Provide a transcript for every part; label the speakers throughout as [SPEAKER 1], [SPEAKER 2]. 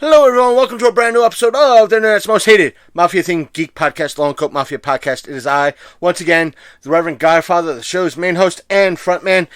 [SPEAKER 1] Hello everyone, welcome to a brand new episode of the Internet's Most Hated Mafia Themed Geek Podcast, Long Coat Mafia Podcast. It is I, once again, the Reverend Godfather, the show's main host and frontman.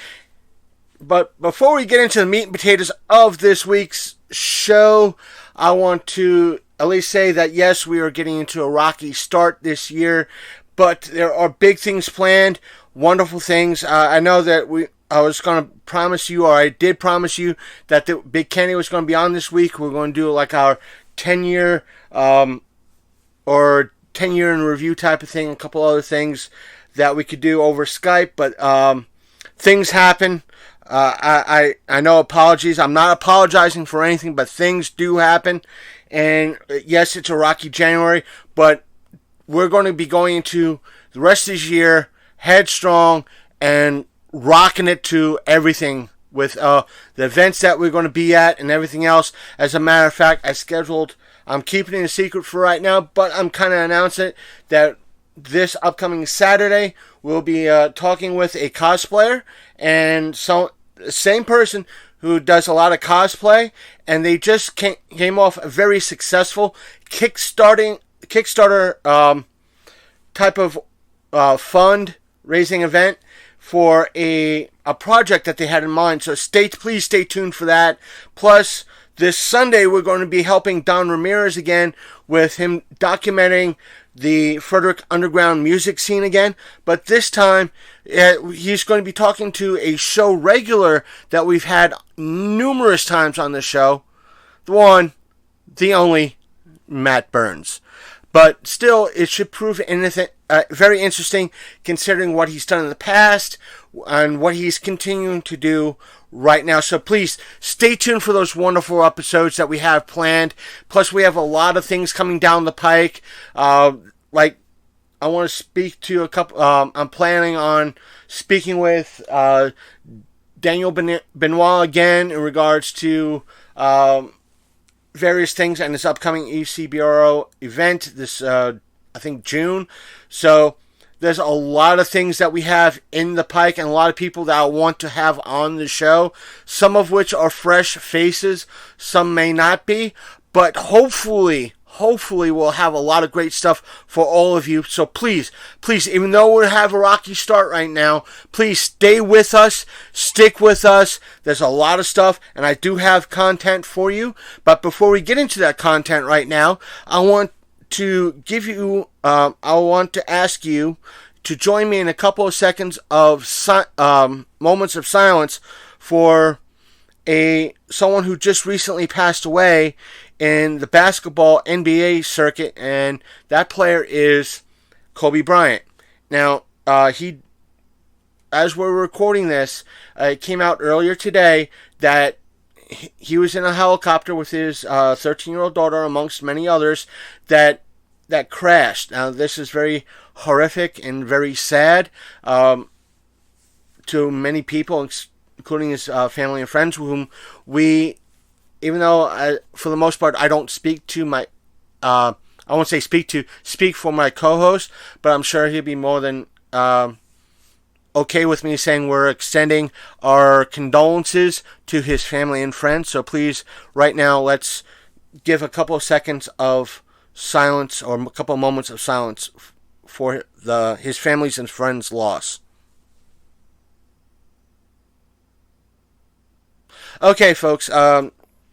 [SPEAKER 1] But before we get into the meat and potatoes of this week's show, I want to at least say that yes, we are getting into a rocky start this year, but there are big things planned, wonderful things. I know that I was going to promise you, or I did promise you, that the Big Kenny was going to be on this week. We're going to do like our 10-year or 10-year in review type of thing, a couple other things that we could do over Skype, but things happen. I know apologies. I'm not apologizing for anything, but things do happen. And yes, it's a rocky January, but we're going to be going into the rest of this year headstrong and rocking it to everything with the events that we're going to be at and everything else. As a matter of fact, I'm keeping it a secret for right now, but I'm kind of announcing it that this upcoming Saturday we'll be talking with a cosplayer, and so same person who does a lot of cosplay, and they just came off a very successful Kickstarter type of fund-raising event for a project that they had in mind. So please stay tuned for that. Plus, this Sunday we're going to be helping Don Ramirez again with him documenting the Frederick underground music scene again. But this time, he's going to be talking to a show regular that we've had numerous times on the show. The one, the only, Matt Burns. But still, it should prove anything very interesting, considering what he's done in the past and what he's continuing to do right now. So please stay tuned for those wonderful episodes that we have planned. Plus, we have a lot of things coming down the pike. Like, I want to speak to a couple. I'm planning on speaking with Daniel Benoit again in regards to various things and this upcoming ECBRO event, this, I think, June. So there's a lot of things that we have in the pike and a lot of people that I want to have on the show, some of which are fresh faces, some may not be, but hopefully we'll have a lot of great stuff for all of you. So please, even though we have a rocky start right now, please stay with us, stick with us. There's a lot of stuff, and I do have content for you. But before we get into that content right now, I want to ask you to join me in a couple of seconds of moments of silence for someone who just recently passed away in the basketball NBA circuit, and that player is Kobe Bryant. Now, as we're recording this, it came out earlier today that he was in a helicopter with his 13-year-old daughter, amongst many others, that crashed. Now, this is very horrific and very sad to many people, including his family and friends, whom even though for the most part I don't speak to my, I won't say speak for my co-host, but I'm sure he'll be more than okay with me saying we're extending our condolences to his family and friends. So please, right now, let's give a couple of seconds of silence, or a couple of moments of silence for his family's and friends' loss. Okay, folks,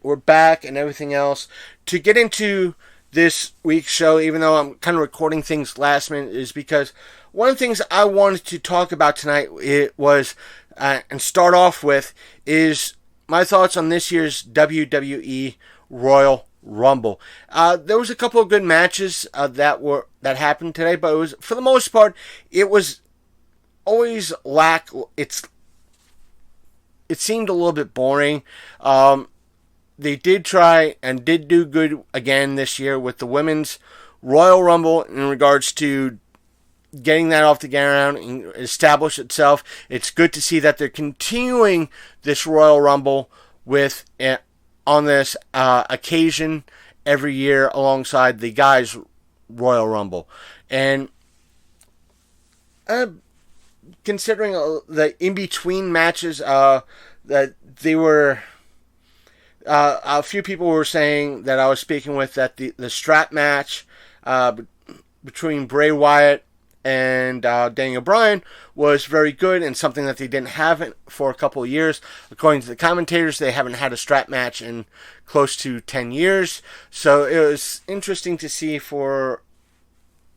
[SPEAKER 1] we're back and everything else. To get into this week's show, even though I'm kind of recording things last minute, is because one of the things I wanted to talk about tonight and start off with, is my thoughts on this year's WWE Royal Rumble. There was a couple of good matches that happened today, but it was, for the most part, it was always it seemed a little bit boring. They did try and did do good again this year with the Women's Royal Rumble in regards to getting that off the ground and establish itself. It's good to see that they're continuing this Royal Rumble on this occasion every year alongside the guys' Royal Rumble. And considering the in-between matches, that they were... a few people were saying that I was speaking with that the strap match between Bray Wyatt and Daniel Bryan was very good and something that they didn't have for a couple of years. According to the commentators, they haven't had a strap match in close to 10 years. So it was interesting to see for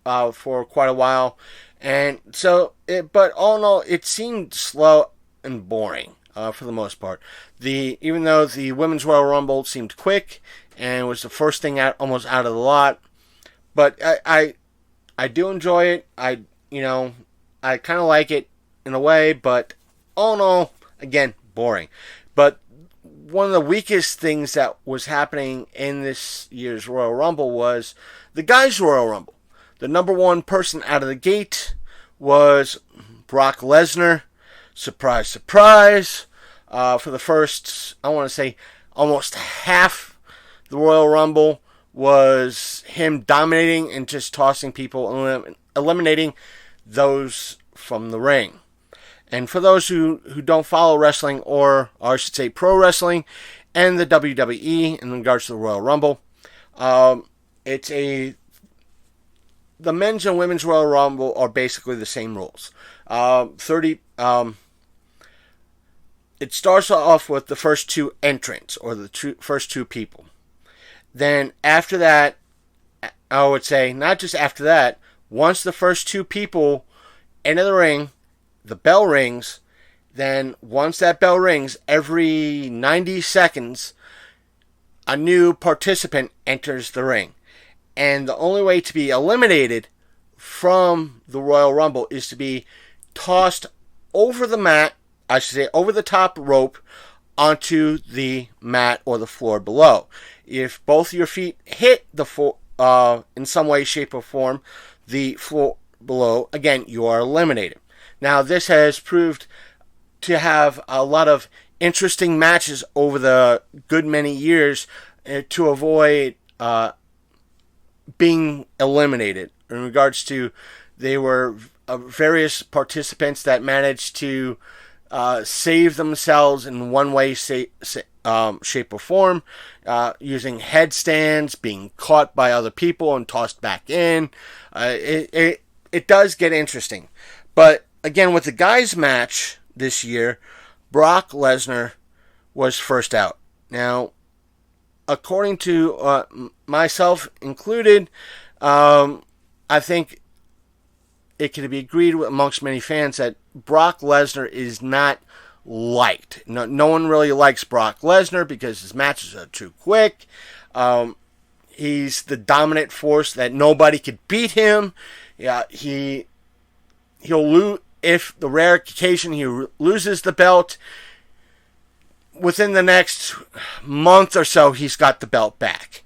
[SPEAKER 1] quite a while. And so, but all in all, it seemed slow and boring. For the most part, even though the Women's Royal Rumble seemed quick and was the first thing almost out of the lot, but I do enjoy it. I kind of like it in a way, but all in all, again, boring. But one of the weakest things that was happening in this year's Royal Rumble was the guys' Royal Rumble. The number one person out of the gate was Brock Lesnar. Surprise, surprise. For the first, I want to say, almost half the Royal Rumble was him dominating and just tossing people, eliminating those from the ring. And for those who don't follow wrestling, or I should say pro wrestling, and the WWE in regards to the Royal Rumble, the men's and women's Royal Rumble are basically the same rules. It starts off with the first two entrants, or the first two people. Then after that, I would say, not just after that, once the first two people enter the ring, the bell rings, then once that bell rings, every 90 seconds, a new participant enters the ring. And the only way to be eliminated from the Royal Rumble is to be tossed over the mat, I should say over the top rope, onto the mat or the floor below. If both your feet hit the floor, in some way, shape, or form, the floor below, again, you are eliminated. Now, this has proved to have a lot of interesting matches over the good many years to avoid being eliminated. In regards to, they were various participants that managed to save themselves in one way, shape, or form, using headstands, being caught by other people and tossed back in. It does get interesting. But again, with the guys' match this year, Brock Lesnar was first out. Now, according to myself included, I think it can be agreed with amongst many fans that Brock Lesnar is not liked. No one really likes Brock Lesnar because his matches are too quick. He's the dominant force that nobody could beat him. Yeah, he'll lose if the rare occasion he loses the belt. Within the next month or so, he's got the belt back.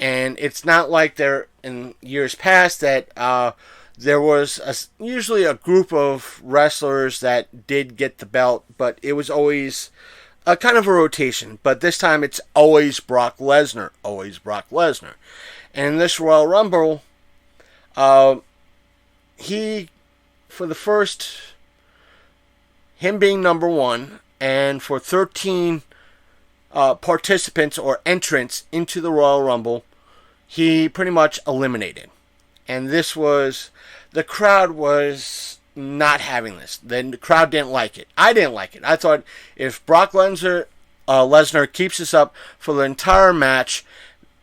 [SPEAKER 1] And it's not like there in years past that there was usually a group of wrestlers that did get the belt, but it was always a kind of a rotation. But this time it's always Brock Lesnar, always Brock Lesnar. And in this Royal Rumble, he, for the first, him being number one, and for 13 participants or entrants into the Royal Rumble, he pretty much eliminated. And this was, the crowd was not having this. The crowd didn't like it. I didn't like it. I thought if Brock Lesnar keeps this up for the entire match,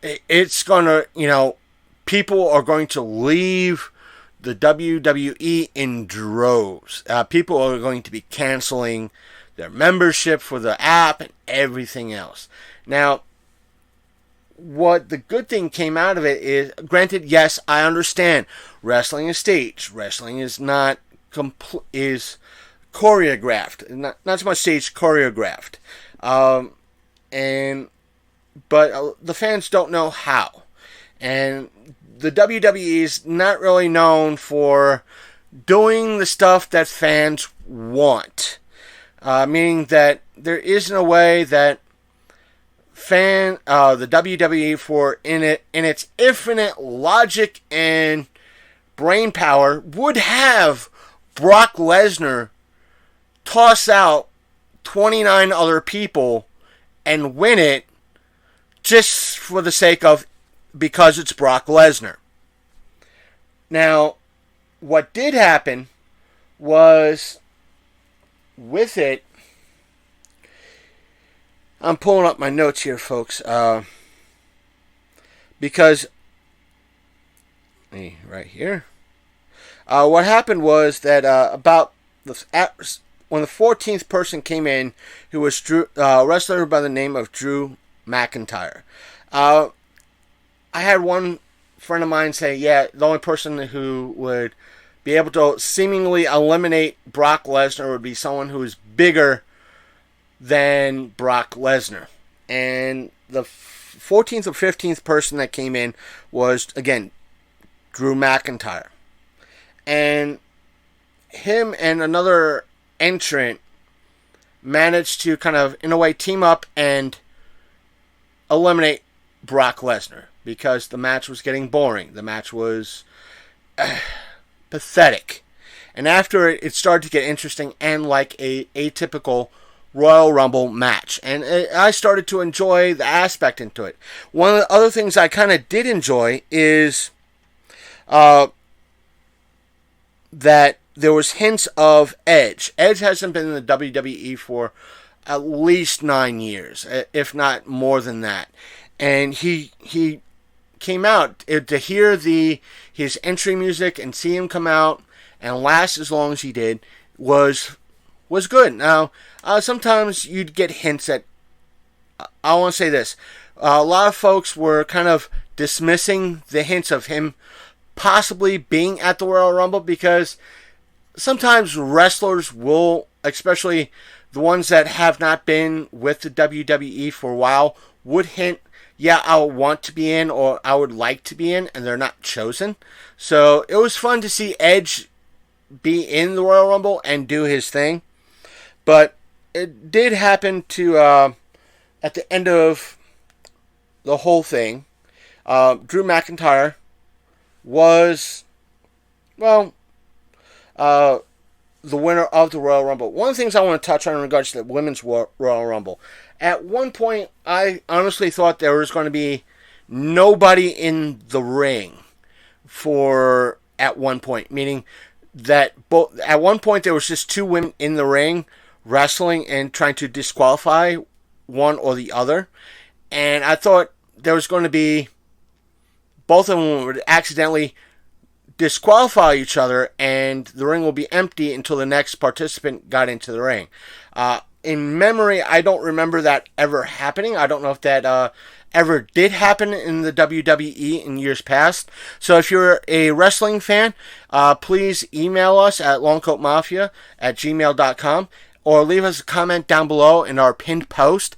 [SPEAKER 1] it's going to, people are going to leave the WWE in droves. People are going to be canceling their membership for the app and everything else. Now, what the good thing came out of it is, granted, yes, I understand wrestling is staged. Wrestling is not is choreographed, not so much staged, choreographed. But the fans don't know how, and the WWE is not really known for doing the stuff that fans want. Meaning that there isn't a way that the WWE for in its infinite logic and brain power would have Brock Lesnar toss out 29 other people and win it just for the sake of because it's Brock Lesnar. Now, what did happen was with it, I'm pulling up my notes here, folks, because right here. What happened was that when the 14th person came in, who was a wrestler by the name of Drew McIntyre. I had one friend of mine say, yeah, the only person who would be able to seemingly eliminate Brock Lesnar would be someone who is bigger than Brock Lesnar. And the 14th or 15th person that came in was, again, Drew McIntyre. And him and another entrant managed to kind of, in a way, team up and eliminate Brock Lesnar because the match was getting boring. The match was pathetic. And after it started to get interesting and like a atypical Royal Rumble match. And I started to enjoy the aspect into it. One of the other things I kind of did enjoy is that there was hints of Edge. Edge hasn't been in the WWE for at least 9 years, if not more than that. And he came out to hear his entry music and see him come out and last as long as he did was good. Now, sometimes you'd get hints at. I want to say this: a lot of folks were kind of dismissing the hints of him possibly being at the Royal Rumble because sometimes wrestlers will, especially the ones that have not been with the WWE for a while, would hint, yeah, I want to be in or I would like to be in, and they're not chosen. So it was fun to see Edge be in the Royal Rumble and do his thing. But it did happen to, at the end of the whole thing, Drew McIntyre was, well, the winner of the Royal Rumble. One of the things I want to touch on in regards to the Women's Royal Rumble. At one point, I honestly thought there was going to be nobody in the ring at one point. Meaning that at one point there was just two women in the ring wrestling and trying to disqualify one or the other. And I thought there was going to be both of them would accidentally disqualify each other and the ring will be empty until the next participant got into the ring. In memory, I don't remember that ever happening. I don't know if that ever did happen in the WWE in years past. So if you're a wrestling fan, please email us at longcoatmafia@gmail.com or leave us a comment down below in our pinned post.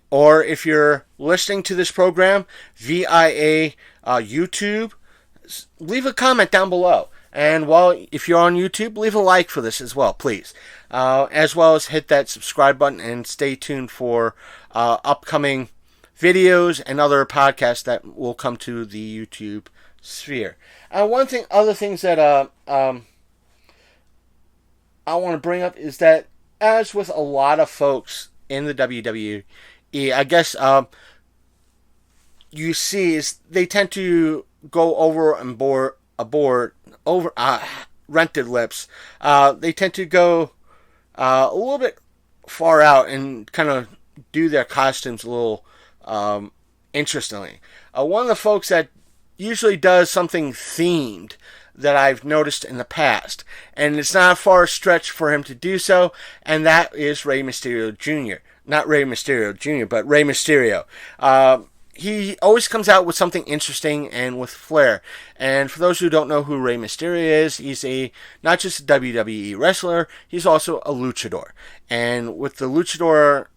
[SPEAKER 1] Or if you're listening to this program via YouTube, leave a comment down below. And if you're on YouTube, leave a like for this as well, please. As well as hit that subscribe button and stay tuned for upcoming videos and other podcasts that will come to the YouTube sphere. Other things that I want to bring up is that, as with a lot of folks in the WWE, I guess you see is they tend to go over and rented lips. They tend to go a little bit far out and kind of do their costumes a little interestingly. One of the folks that usually does something themed that I've noticed in the past, and it's not a far stretch for him to do so, and that is Rey Mysterio Jr. Not Rey Mysterio Jr., but Rey Mysterio. He always comes out with something interesting and with flair. And for those who don't know who Rey Mysterio is, he's not just a WWE wrestler, he's also a luchador. And with the luchador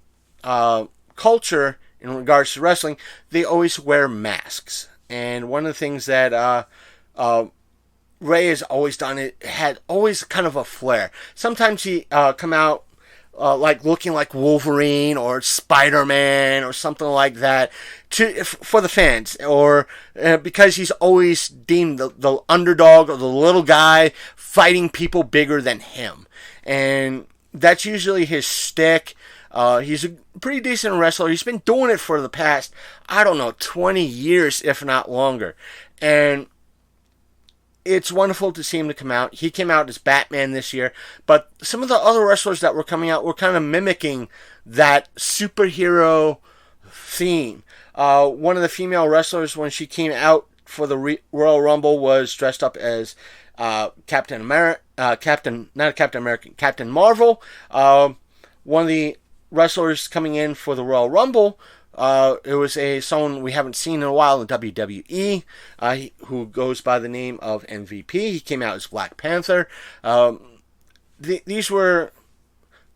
[SPEAKER 1] culture in regards to wrestling, they always wear masks. And one of the things that Rey has always done, it had always kind of a flair. Sometimes he come out like looking like Wolverine or Spider-Man or something like that for the fans, or because he's always deemed the underdog or the little guy fighting people bigger than him. And that's usually his shtick. He's a pretty decent wrestler. He's been doing it for the past, 20 years, if not longer. And it's wonderful to see him to come out. He came out as Batman this year, but some of the other wrestlers that were coming out were kind of mimicking that superhero theme. One of the female wrestlers, when she came out for the Royal Rumble, was dressed up as Captain Marvel. One of the wrestlers coming in for the Royal Rumble, it was someone we haven't seen in a while in WWE, who goes by the name of MVP. He came out as Black Panther. These were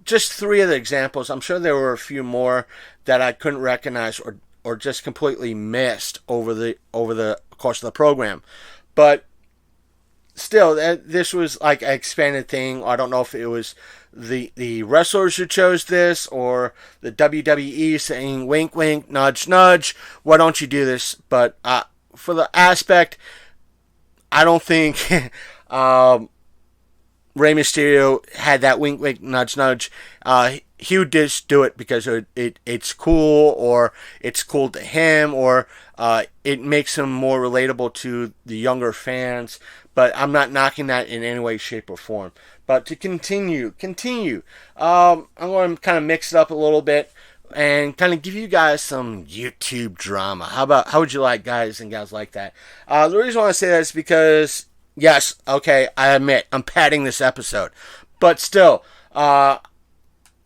[SPEAKER 1] just three of the examples. I'm sure there were a few more that I couldn't recognize or just completely missed over the course of the program. But still, this was like an expanded thing. I don't know if it was the wrestlers who chose this or the WWE saying wink wink, nudge nudge, why don't you do this? But for the aspect, I don't think Rey Mysterio had that wink wink, nudge nudge. He would just do it because it's cool, or it's cool to him, or it makes him more relatable to the younger fans. But I'm not knocking that in any way, shape, or form. But to continue, I'm going to kind of mix it up a little bit and kind of give you guys some YouTube drama. How would you like, guys and gals, like that? The reason why I say that is because, yes, okay, I admit, I'm padding this episode. But still, the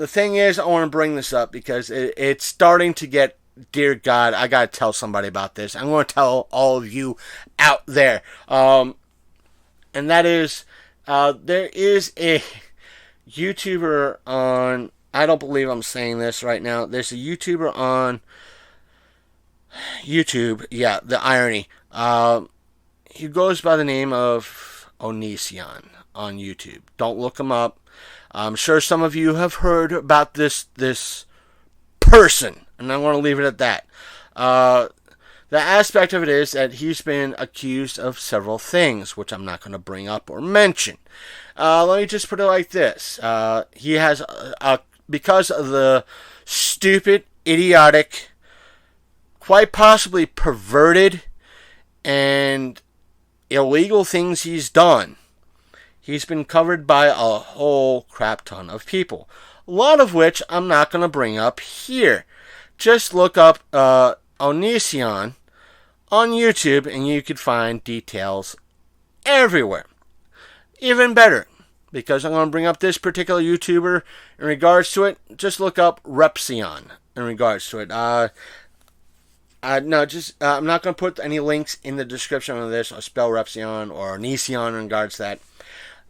[SPEAKER 1] thing is, I want to bring this up because it's starting to get, dear God, I got to tell somebody about this. I'm going to tell all of you out there. And that is, there is a YouTuber on, I don't believe I'm saying this right now. There's a YouTuber on YouTube. Yeah, the irony. He goes by the name of Onision on YouTube. Don't look him up. I'm sure some of you have heard about this person, and I'm going to leave it at that. The aspect of it is that he's been accused of several things, which I'm not going to bring up or mention. Let me just put it like this. He has, because of the stupid, idiotic, quite possibly perverted, and illegal things he's done, he's been covered by a whole crap ton of people. A lot of which I'm not going to bring up here. Just look up Onision on YouTube and you could find details everywhere. Even better, because I'm going to bring up this particular YouTuber in regards to it, just look up Repsion in regards to it. I'm not going to put any links in the description of this. I'll spell Repsion or Onision in regards to that.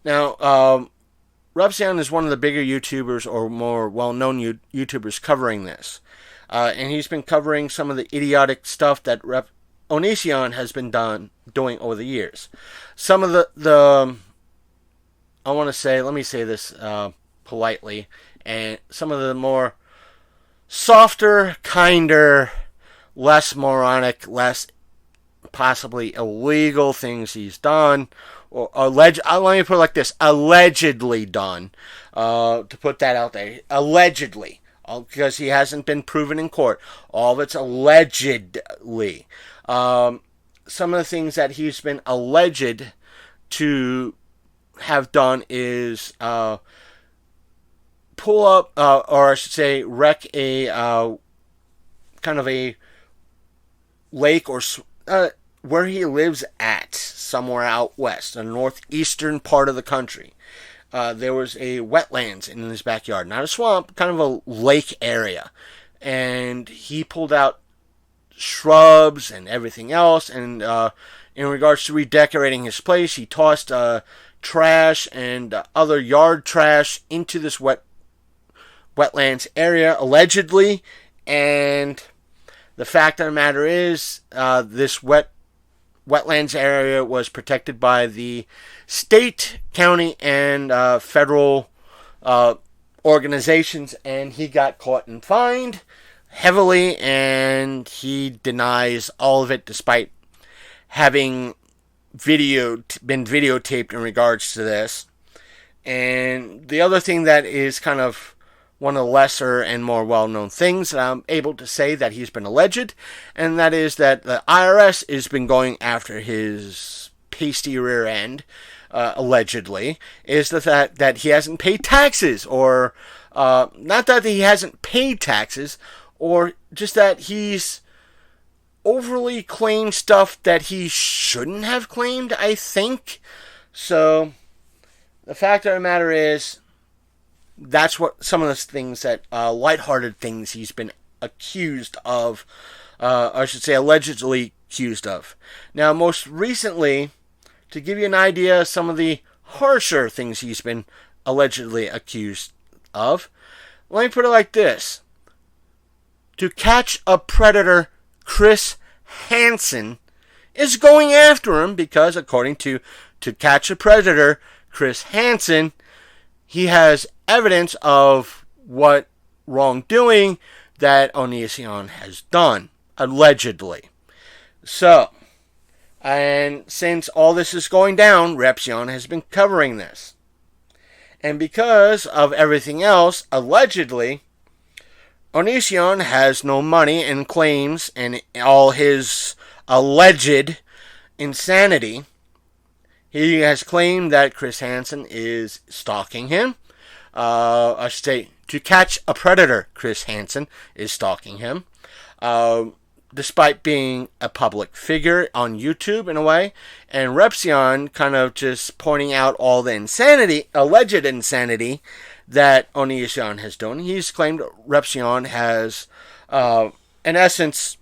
[SPEAKER 1] Now, Repsion is one of the bigger YouTubers or more well-known YouTubers covering this. And he's been covering some of the idiotic stuff that Onision has been doing over the years. Some of the I want to say, let me say this politely, and some of the more softer, kinder, less moronic, less possibly illegal things he's done, or let me put it like this, allegedly done, to put that out there, allegedly. Because he hasn't been proven in court. All of it's allegedly. Some of the things that he's been alleged to have done is pull up, or I should say, wreck a kind of a lake or where he lives at, somewhere out west, the northeastern part of the country. There was a wetlands in his backyard, not a swamp, kind of a lake area, and he pulled out shrubs and everything else, and in regards to redecorating his place, he tossed trash and other yard trash into this wetlands area, allegedly, and the fact of the matter is, this wetlands area was protected by the state, county, and federal organizations, and he got caught and fined heavily, and he denies all of it despite having been videotaped in regards to this. And the other thing that is kind of one of the lesser and more well-known things that I'm able to say that he's been alleged, and that is that the IRS has been going after his pasty rear end, allegedly, is the fact that he hasn't paid taxes, or not that he hasn't paid taxes, or just that he's overly claimed stuff that he shouldn't have claimed, I think. So the fact of the matter is, that's what some of the things that, lighthearted things he's been accused of, I should say allegedly accused of. Now, most recently, to give you an idea of some of the harsher things he's been allegedly accused of, let me put it like this. To Catch a Predator, Chris Hansen is going after him because, according to Catch a Predator, Chris Hansen, he has evidence of what wrongdoing that Onision has done, allegedly. So, and since all this is going down, Repsion has been covering this. And because of everything else, allegedly, Onision has no money and claims, and all his alleged insanity, he has claimed that Chris Hansen is stalking him. I should say, To Catch a Predator, Chris Hansen is stalking him. Despite being a public figure on YouTube in a way, and Repsion kind of just pointing out all the insanity, alleged insanity, that Onision has done. He's claimed Repsion has, in essence,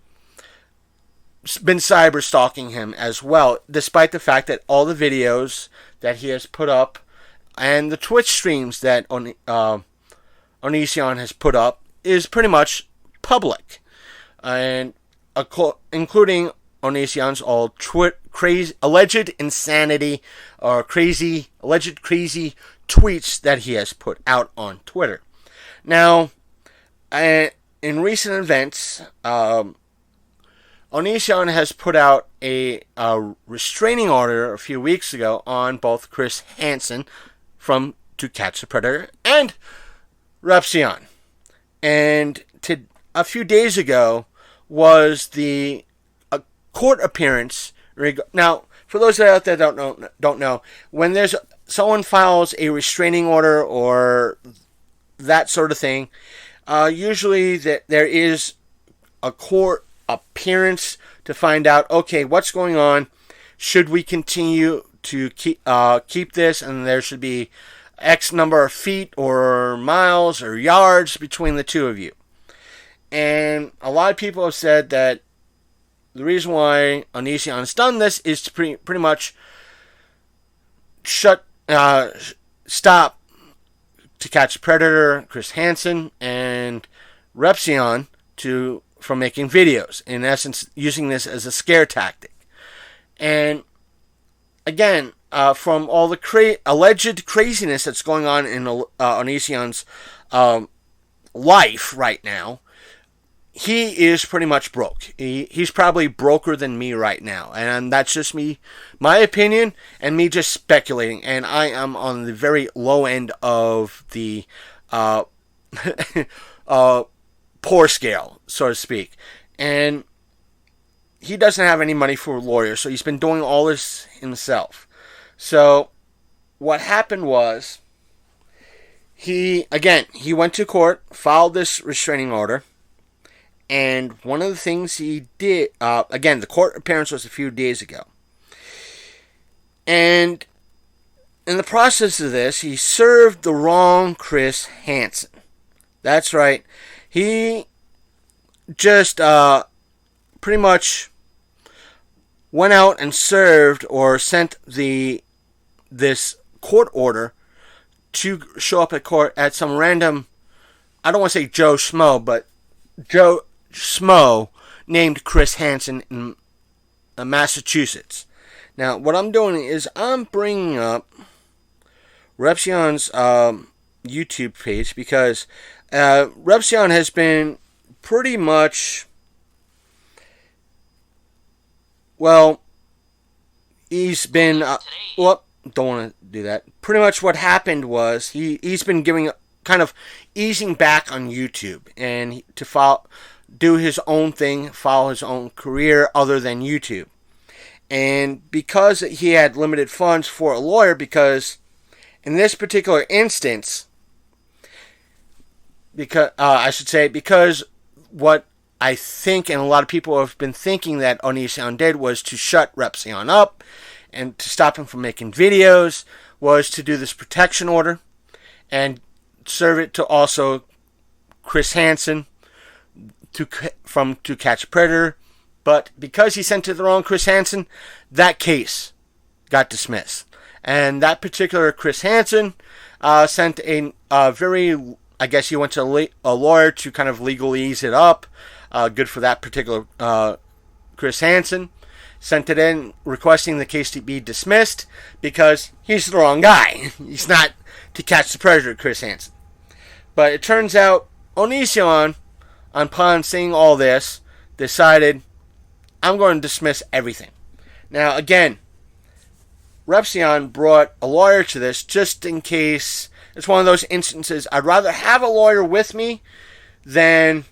[SPEAKER 1] been cyber stalking him as well, despite the fact that all the videos that he has put up and the Twitch streams that Onision has put up is pretty much public, and including Onision's all crazy alleged insanity or alleged crazy tweets that he has put out on Twitter. Now, in recent events, Onision has put out a restraining order a few weeks ago on both Chris Hansen from To Catch the Predator and Repsion. And a few days ago was the court appearance. Now, for those out there that don't know, when someone files a restraining order or that sort of thing, usually there is a court appearance to find out, okay, what's going on? Should we continue to keep this? And there should be X number of feet or miles or yards between the two of you. And a lot of people have said that the reason why Onision has done this is to pretty much stop To Catch a Predator, Chris Hansen, and Repsion from making videos. In essence, using this as a scare tactic. And again, from all the alleged craziness that's going on in Onision's life right now, he is pretty much broke. He's probably broker than me right now. And that's just my opinion, and me just speculating. And I am on the very low end of the poor scale, so to speak. And he doesn't have any money for a lawyer, so he's been doing all this himself. So what happened was, he went to court, filed this restraining order. And one of the things he did, the court appearance was a few days ago. And in the process of this, he served the wrong Chris Hansen. That's right. He just pretty much went out and served or sent this court order to show up at court at some random, I don't want to say Joe Schmo, but Joe Schmo named Chris Hansen in Massachusetts. Now, what I'm doing is I'm bringing up Repsion's YouTube page because Repsion has been pretty much, well, he's been, don't want to do that. Pretty much what happened was he's been giving, kind of easing back on YouTube and to do his own thing, follow his own career other than YouTube. And because he had limited funds for a lawyer, because in this particular instance, because what I think and a lot of people have been thinking that Onision did was to shut Repsion up and to stop him from making videos, was to do this protection order and serve it to also Chris Hansen to Catch a Predator. But because he sent it to the wrong Chris Hansen, that case got dismissed. And that particular Chris Hansen sent a very, I guess he went to a lawyer to kind of legally ease it up. Good for that particular Chris Hansen. Sent it in requesting the case to be dismissed because he's the wrong guy. He's not to catch the predator, Chris Hansen. But it turns out Onision, upon seeing all this, decided, I'm going to dismiss everything. Now, again, Repsion brought a lawyer to this just in case. It's one of those instances, I'd rather have a lawyer with me than,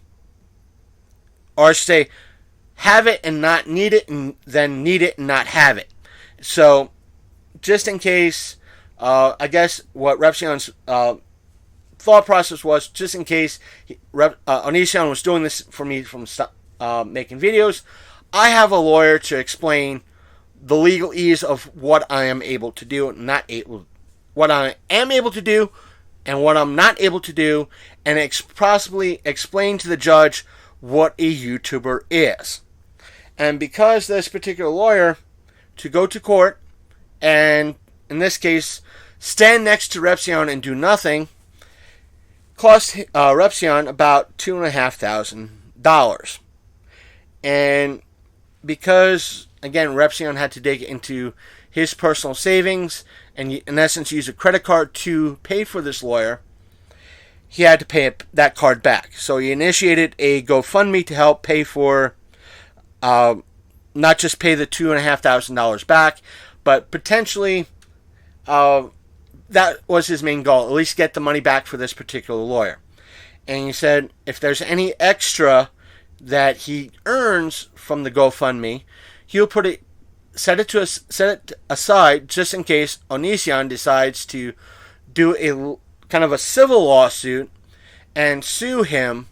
[SPEAKER 1] or say, have it and not need it, and then need it and not have it. So, just in case, I guess what Repsion's thought process was, just in case Onision was doing this for me from making videos, I have a lawyer to explain the legalese of what I am able to do, what I am able to do, and what I'm not able to do, and possibly explain to the judge what a YouTuber is. And because this particular lawyer, to go to court, and in this case, stand next to Repsion and do nothing, cost Repsion about $2,500. And because, again, Repsion had to dig into his personal savings and, in essence, use a credit card to pay for this lawyer, he had to pay that card back. So he initiated a GoFundMe to help pay for, not just pay the $2,500 back, but potentially, that was his main goal, at least get the money back for this particular lawyer. And he said if there's any extra that he earns from the GoFundMe, he'll set it aside just in case Onision decides to do a kind of a civil lawsuit and sue him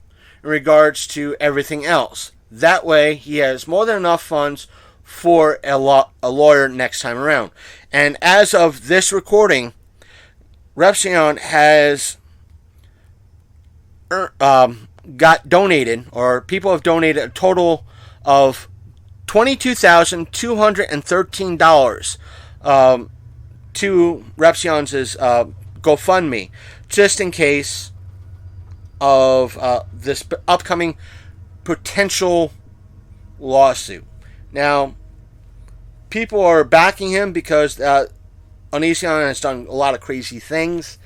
[SPEAKER 1] in regards to everything else. That way, he has more than enough funds for a lawyer next time around. And as of this recording, Repsion has got donated, or people have donated a total of $22,213 to Repsion's GoFundMe, just in case of this upcoming potential lawsuit. Now, people are backing him because Onision has done a lot of crazy things.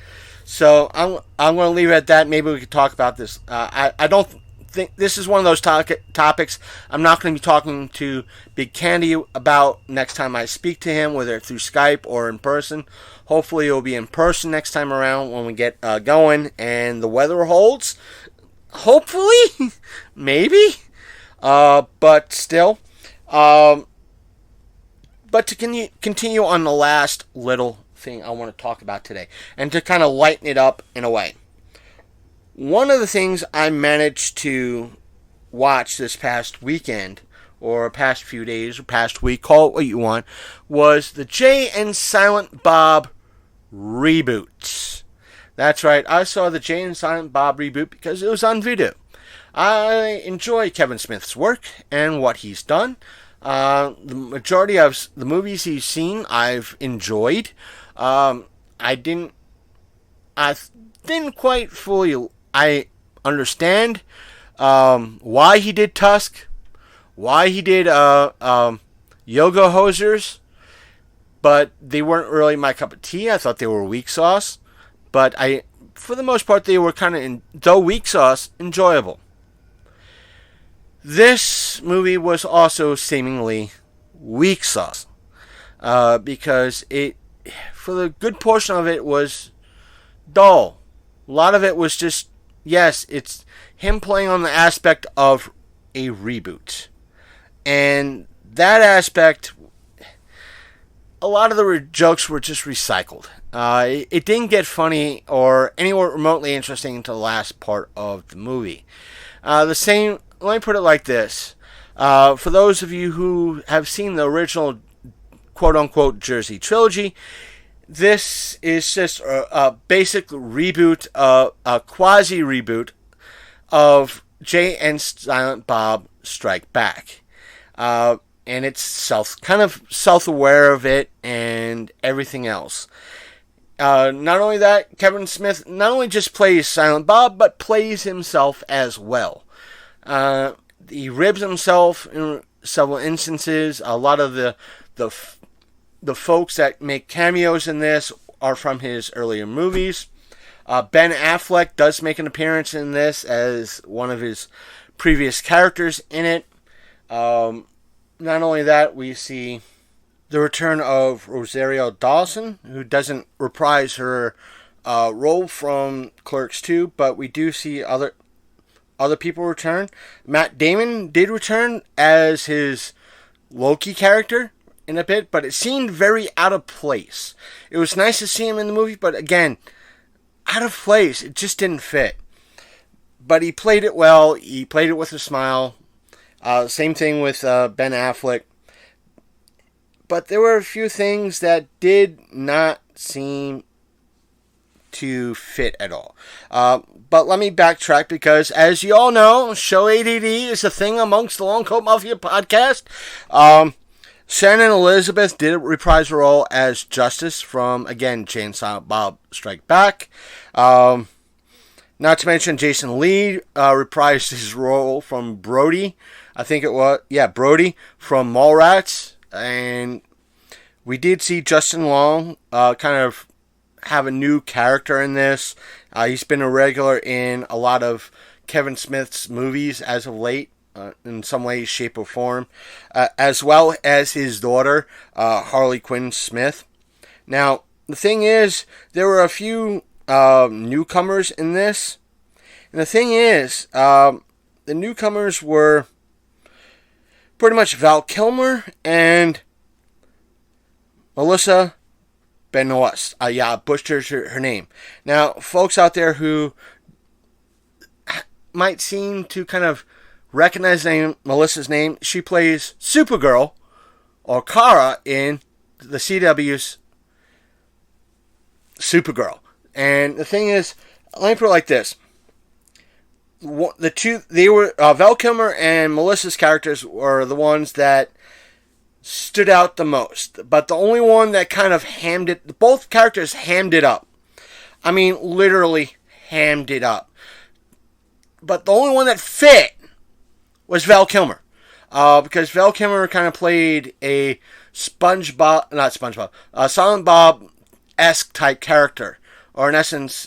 [SPEAKER 1] So I'm going to leave it at that. Maybe we could talk about this. I don't think this is one of those topics I'm not going to be talking to Big Candy about next time I speak to him, whether through Skype or in person. Hopefully it will be in person next time around when we get going and the weather holds. Hopefully, maybe, but still. But to continue on the last little thing I want to talk about today, and to kind of lighten it up in a way. One of the things I managed to watch this past weekend, or past few days, or past week, call it what you want, was the Jay and Silent Bob Reboot. That's right, I saw the Jay and Silent Bob Reboot because it was on video. I enjoy Kevin Smith's work and what he's done. The majority of the movies he's seen, I've enjoyed. I didn't quite fully understand why he did Tusk, why he did Yoga Hosers, but they weren't really my cup of tea. I thought they were weak sauce, but for the most part, they were kind of, though weak sauce, enjoyable. This movie was also seemingly weak sauce. Because it, for the good portion of it, was dull. A lot of it was just, yes, it's him playing on the aspect of a reboot. And that aspect, a lot of the jokes were just recycled. It didn't get funny or anywhere remotely interesting until the last part of the movie. Let me put it like this. For those of you who have seen the original quote-unquote Jersey trilogy, this is just a basic reboot, a quasi-reboot of Jay and Silent Bob Strike Back. And it's kind of self-aware of it and everything else. Not only that, Kevin Smith not only just plays Silent Bob, but plays himself as well. He ribs himself in several instances. A lot of the folks that make cameos in this are from his earlier movies. Ben Affleck does make an appearance in this as one of his previous characters in it. Not only that, we see the return of Rosario Dawson, who doesn't reprise her role from Clerks 2, but we do see other people return. Matt Damon did return as his Loki character in a bit, but it seemed very out of place. It was nice to see him in the movie, but again, out of place. It just didn't fit. But he played it well. He played it with a smile. Same thing with Ben Affleck. But there were a few things that did not seem to fit at all. But let me backtrack because, as you all know, show ADD is a thing amongst the Long Coat Mafia podcast. Shannon Elizabeth did reprise her role as Justice from, again, Jay and Silent Bob Strike Back. Not to mention Jason Lee reprised his role from Brody. I think it was, Brody from Mallrats. And we did see Justin Long kind of have a new character in this. He's been a regular in a lot of Kevin Smith's movies as of late. In some way, shape, or form, as well as his daughter, Harley Quinn Smith. Now, the thing is, there were a few newcomers in this, and the thing is, the newcomers were pretty much Val Kilmer and Melissa Benoist. I butchered her name. Now, folks out there who might seem to kind of recognize Melissa's name, she plays Supergirl, or Kara, in the CW's Supergirl. And the thing is, let me put it like this. Val Kilmer and Melissa's characters were the ones that stood out the most. But the only one that kind of both characters hammed it up. I mean, literally hammed it up. But the only one that fit was Val Kilmer. Because Val Kilmer kind of played a Silent Bob-esque type character. Or in essence,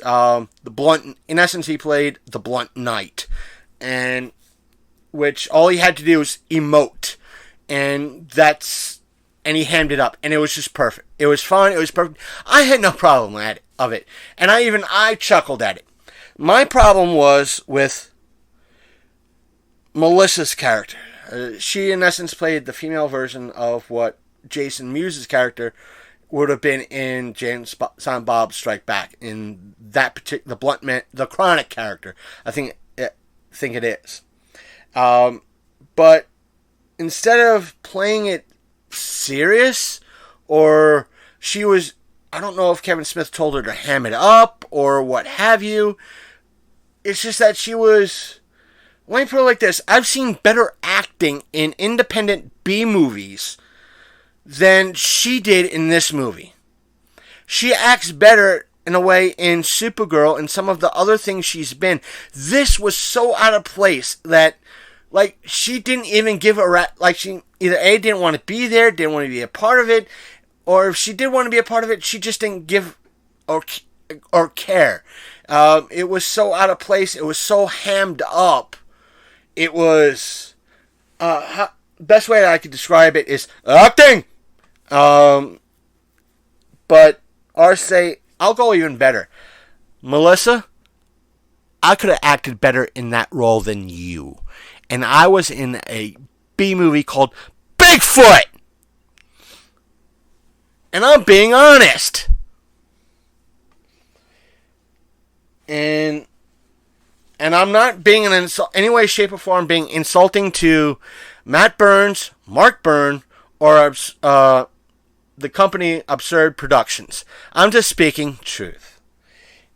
[SPEAKER 1] he played the Blunt Knight. And which all he had to do was emote. And he hammed it up. And it was just perfect. It was fun. It was perfect. I had no problem of it. And I chuckled at it. My problem was with Melissa's character. She, in essence, played the female version of what Jason Mewes' character would have been in Jay and Silent Bob Strike Back. In that particular, the Chronic character, I think it is. But instead of playing it serious, or she was, I don't know if Kevin Smith told her to ham it up or what have you. It's just that she was. Let me put it like this. I've seen better acting in independent B movies than she did in this movie. She acts better, in a way, in Supergirl and some of the other things she's been. This was so out of place that, she didn't even give a rat. She either A, didn't want to be there, didn't want to be a part of it, or if she did want to be a part of it, she just didn't give or or care. It was so out of place. It was so hammed up. It was... best way that I could describe it is acting! But I'll go even better. Melissa, I could have acted better in that role than you. And I was in a B movie called Bigfoot! And I'm being honest. And I'm not being any way, shape, or form being insulting to Matt Burns, Mark Byrne, or the company Absurd Productions. I'm just speaking truth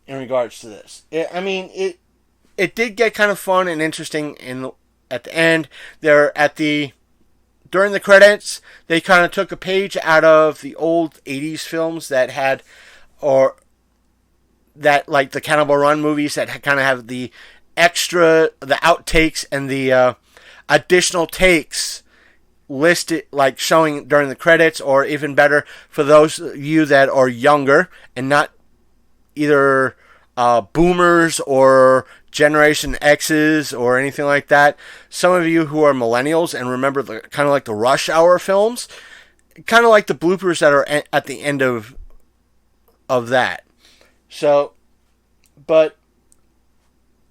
[SPEAKER 1] in regards to this. It did get kind of fun and interesting at the end. During the credits, they kind of took a page out of the old 80s films that had, or that, like the Cannibal Run movies that kind of have the outtakes and the additional takes listed, like showing during the credits, or even better, for those of you that are younger and not either boomers or Generation X's or anything like that. Some of you who are millennials and remember kind of like the Rush Hour films, kind of like the bloopers that are at the end of that. So, but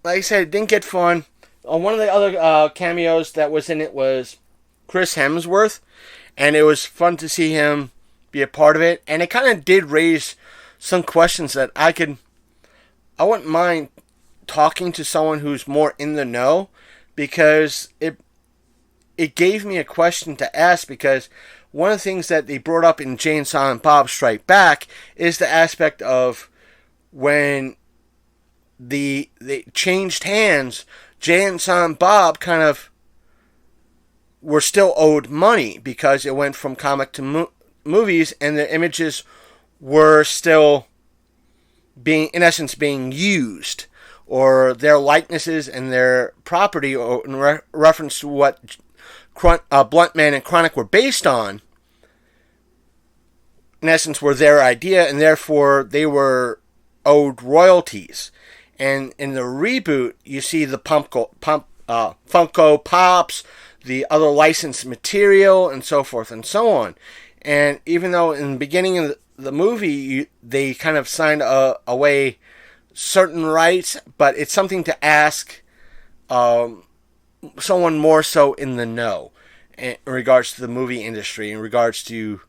[SPEAKER 1] like I said, it didn't get fun. One of the other cameos that was in it was Chris Hemsworth, and it was fun to see him be a part of it. And it kind of did raise some questions that I wouldn't mind talking to someone who's more in the know, because it gave me a question to ask, because one of the things that they brought up in Jay and Silent Bob Strike Back is the aspect of when they changed hands, Jay and Silent Bob kind of were still owed money because it went from comic to movies, and the images were still being, in essence, being used, or their likenesses and their property, or in reference to what Bluntman and Chronic were based on, in essence, were their idea, and therefore they were owed royalties. And in the reboot, you see the Funko Pops, the other licensed material, and so forth and so on. And even though in the beginning of the movie, they kind of signed away certain rights, but it's something to ask someone more so in the know in regards to the movie industry, in regards to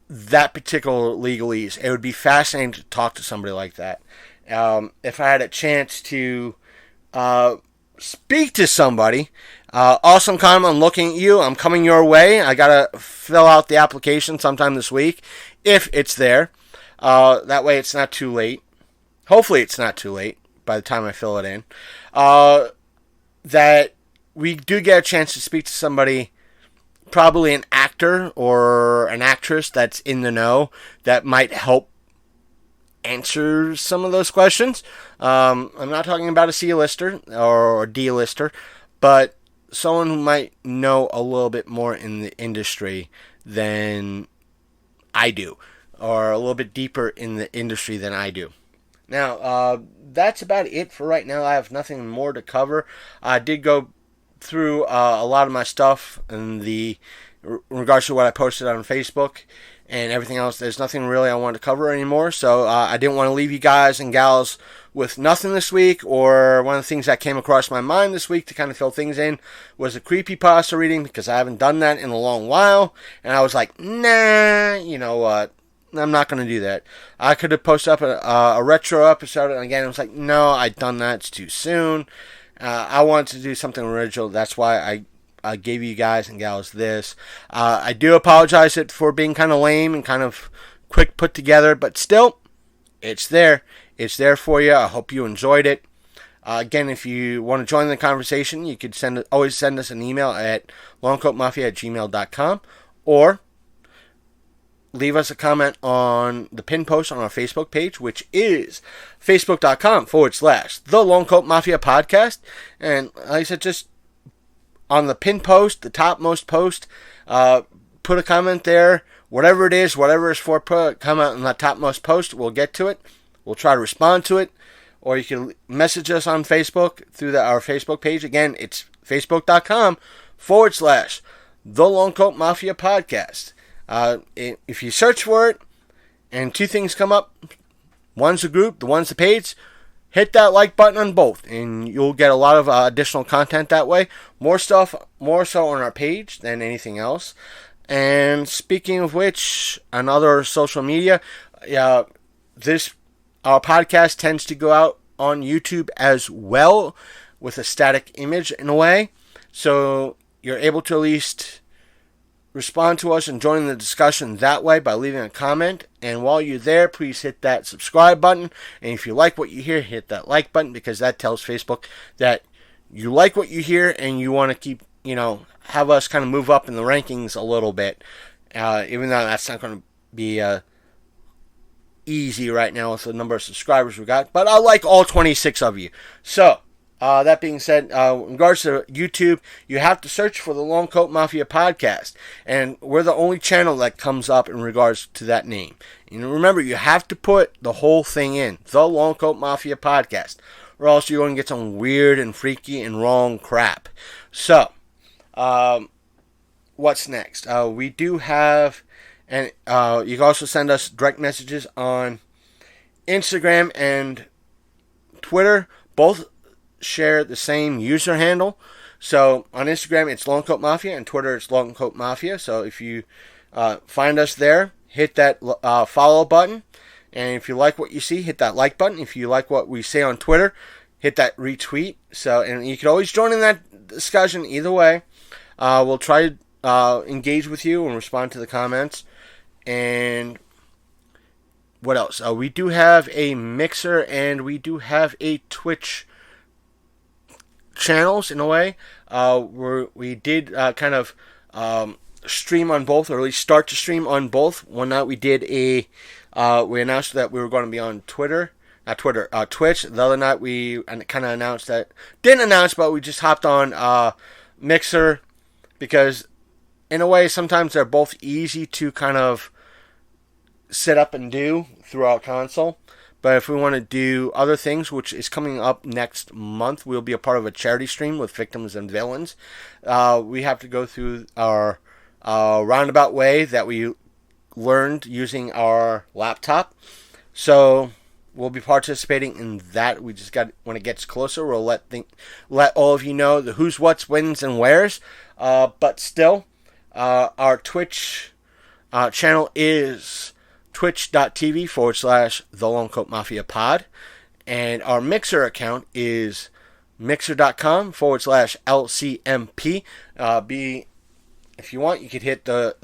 [SPEAKER 1] that particular legalese. It would be fascinating to talk to somebody like that. If I had a chance to speak to somebody, Awesome Con, I'm looking at you. I'm coming your way. I gotta fill out the application sometime this week, if it's there. That way it's not too late. Hopefully it's not too late by the time I fill it in. That we do get a chance to speak to somebody, probably an actor or an actress that's in the know, that might help answer some of those questions. I'm not talking about a C-lister or D-lister, but someone who might know a little bit more in the industry than I do, or a little bit deeper in the industry than I do. Now, that's about it for right now. I have nothing more to cover. I did go through a lot of my stuff in regards to what I posted on Facebook and everything else. There's nothing really I want to cover anymore, so I didn't want to leave you guys and gals with nothing this week. Or one of the things that came across my mind this week to kind of fill things in was a creepypasta reading, because I haven't done that in a long while, and I was like, nah, you know what, I'm not going to do that. I could have posted up a retro episode, and again, I was like, no, I've done that, it's too soon. I wanted to do something original. That's why I gave you guys and gals this. I do apologize for being kind of lame and kind of quick put together, but still, it's there. It's there for you. I hope you enjoyed it. Again, if you want to join the conversation, you could always send us an email at longcoatmafia@gmail.com, or leave us a comment on the pin post on our Facebook page, which is facebook.com/The Long Coat Mafia Podcast. And like I said, just on the pin post, the topmost post, put a comment there. Whatever it is, whatever is for, put a comment on the topmost post. We'll get to it. we'll try to respond to it. Or you can message us on Facebook through our Facebook page. Again, it's facebook.com/The Long Coat Mafia Podcast. If you search for it and two things come up, one's the group, the one's the page, hit that like button on both, and you'll get a lot of additional content that way. More so on our page than anything else. And speaking of which, on other social media, our podcast tends to go out on YouTube as well with a static image in a way. So you're able to at least respond to us and join the discussion that way by leaving a comment. And while you're there, please hit that subscribe button. And if you like what you hear, hit that like button, because that tells Facebook that you like what you hear and you want to keep, have us kind of move up in the rankings a little bit. Even though that's not going to be easy right now with the number of subscribers we got, but I like all 26 of you. So that being said, in regards to YouTube, you have to search for the Long Coat Mafia Podcast, and we're the only channel that comes up in regards to that name. And remember, you have to put the whole thing in, the Long Coat Mafia Podcast, or else you're going to get some weird and freaky and wrong crap. So what's next? We do have, and you can also send us direct messages on Instagram and Twitter. Both share the same user handle. So on Instagram, it's Long Coat Mafia, and Twitter, it's Long Coat Mafia. So if you find us there, hit that follow button. And if you like what you see, hit that like button. If you like what we say on Twitter, hit that retweet. And you can always join in that discussion either way. We'll try to engage with you and respond to the comments. And what else? We do have a Mixer and we do have a Twitch channels in a way. We did kind of stream on both, or at least start to stream on both. One night we did we announced that we were going to be on Twitch. The other night we kind of announced that, didn't announce, but we just hopped on Mixer, because in a way sometimes they're both easy to kind of set up and do through our console. But if we want to do other things, which is coming up next month, we'll be a part of a charity stream with victims and villains. We have to go through our roundabout way that we learned using our laptop. So we'll be participating in that. We just got, when it gets closer, we'll let all of you know the who's, what's, wins, and wheres. But still, our Twitch channel is twitch.tv/The Long Coat Mafia Pod. And our Mixer account is mixer.com/LCMP. If you want, you could hit the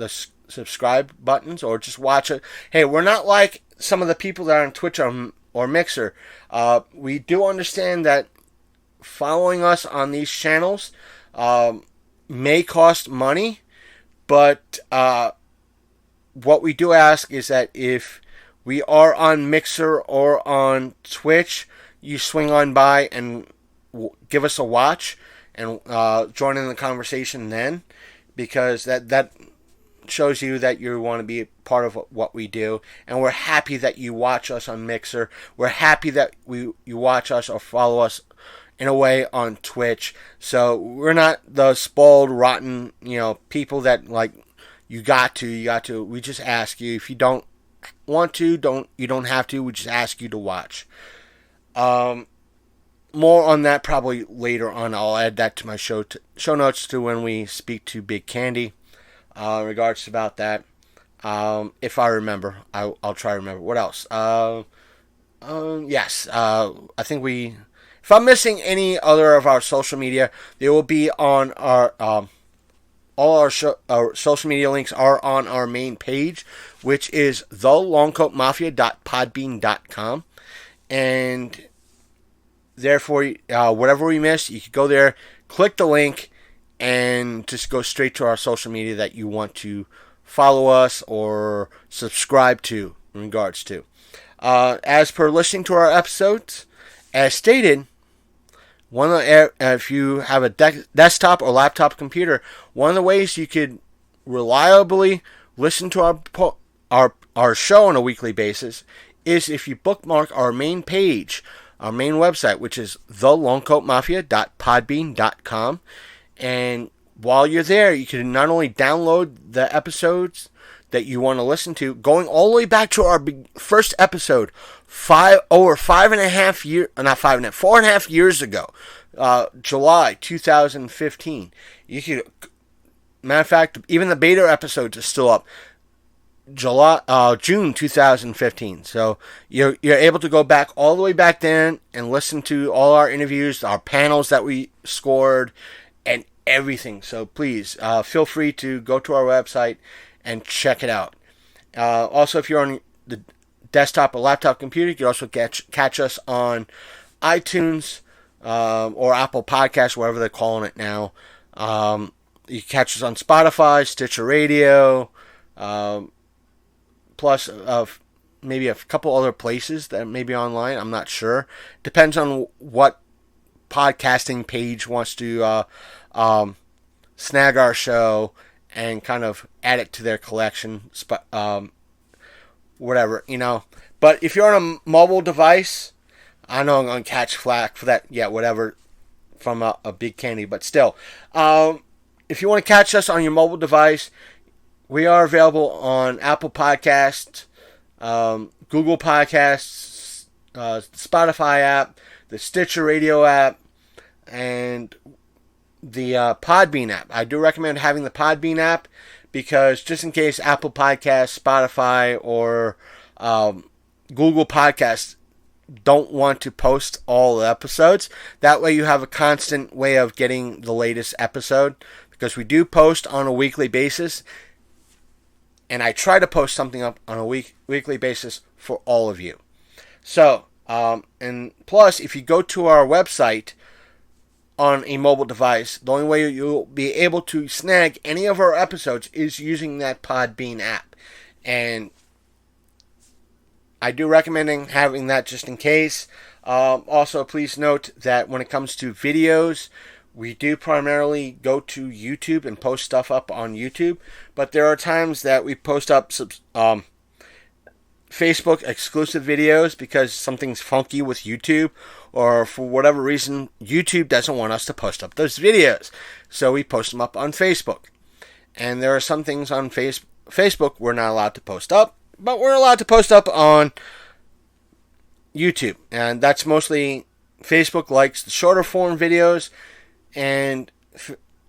[SPEAKER 1] subscribe buttons or just watch it. Hey, we're not like some of the people that are on Twitch or Mixer. We do understand that following us on these channels may cost money, but what we do ask is that if we are on Mixer or on Twitch, you swing on by and give us a watch and join in the conversation then, because that shows you that you want to be a part of what we do. And we're happy that you watch us on Mixer. We're happy that you watch us or follow us in a way on Twitch. So we're not the spoiled, rotten, people that like, you got to. We just ask you. If you don't want to, you don't have to. We just ask you to watch. More on that probably later on. I'll add that to my show notes to when we speak to Big Candy in regards to about that. If I remember, I'll try to remember. What else? Yes. I think if I'm missing any other of our social media, they will be on our all our social media links are on our main page, which is thelongcoatmafia.podbean.com. And therefore, whatever we miss, you can go there, click the link, and just go straight to our social media that you want to follow us or subscribe to in regards to. As per listening to our episodes, as stated, if you have a desktop or laptop computer, one of the ways you could reliably listen to our show on a weekly basis is if you bookmark our main page, our main website, which is thelongcoatmafia.podbean.com. And while you're there, you can not only download the episodes that you want to listen to, going all the way back to our first episode, 4.5 years ago, July 2015. You could, matter of fact, even the beta episodes are still up. June 2015. So you're able to go back all the way back then and listen to all our interviews, our panels that we scored, and everything. So please feel free to go to our website and check it out. Also, if you're on the desktop or laptop computer, you can also catch us on iTunes or Apple Podcasts, whatever they're calling it now. You can catch us on Spotify, Stitcher Radio, plus maybe a couple other places that may be online. I'm not sure. Depends on what podcasting page wants to snag our show and kind of add it to their collection, whatever, But if you're on a mobile device, I know I'm going to catch flack for that, whatever, from a big candy, but still. If you want to catch us on your mobile device, we are available on Apple Podcasts, Google Podcasts, Spotify app, the Stitcher Radio app, and the Podbean app. I do recommend having the Podbean app because just in case Apple Podcasts, Spotify, or Google Podcasts don't want to post all the episodes, that way you have a constant way of getting the latest episode, because we do post on a weekly basis, and I try to post something up on a weekly basis for all of you. So, and plus, if you go to our website on a mobile device, the only way you'll be able to snag any of our episodes is using that Podbean app. And I do recommend having that just in case. Also, please note that when it comes to videos, we do primarily go to YouTube and post stuff up on YouTube, but there are times that we post up Facebook exclusive videos because something's funky with YouTube, or for whatever reason, YouTube doesn't want us to post up those videos, so we post them up on Facebook. And there are some things on Facebook we're not allowed to post up, but we're allowed to post up on YouTube, and that's mostly Facebook likes the shorter form videos, and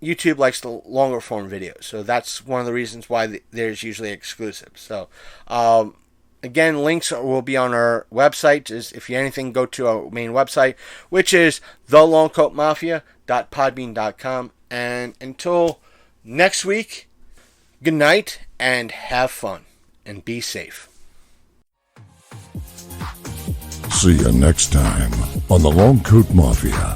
[SPEAKER 1] YouTube likes the longer form videos. So that's one of the reasons why there's usually exclusive. So, again, links will be on our website. If you anything, go to our main website, which is thelongcoatmafia.podbean.com. And until next week, good night and have fun and be safe.
[SPEAKER 2] See you next time on the Long Coat Mafia.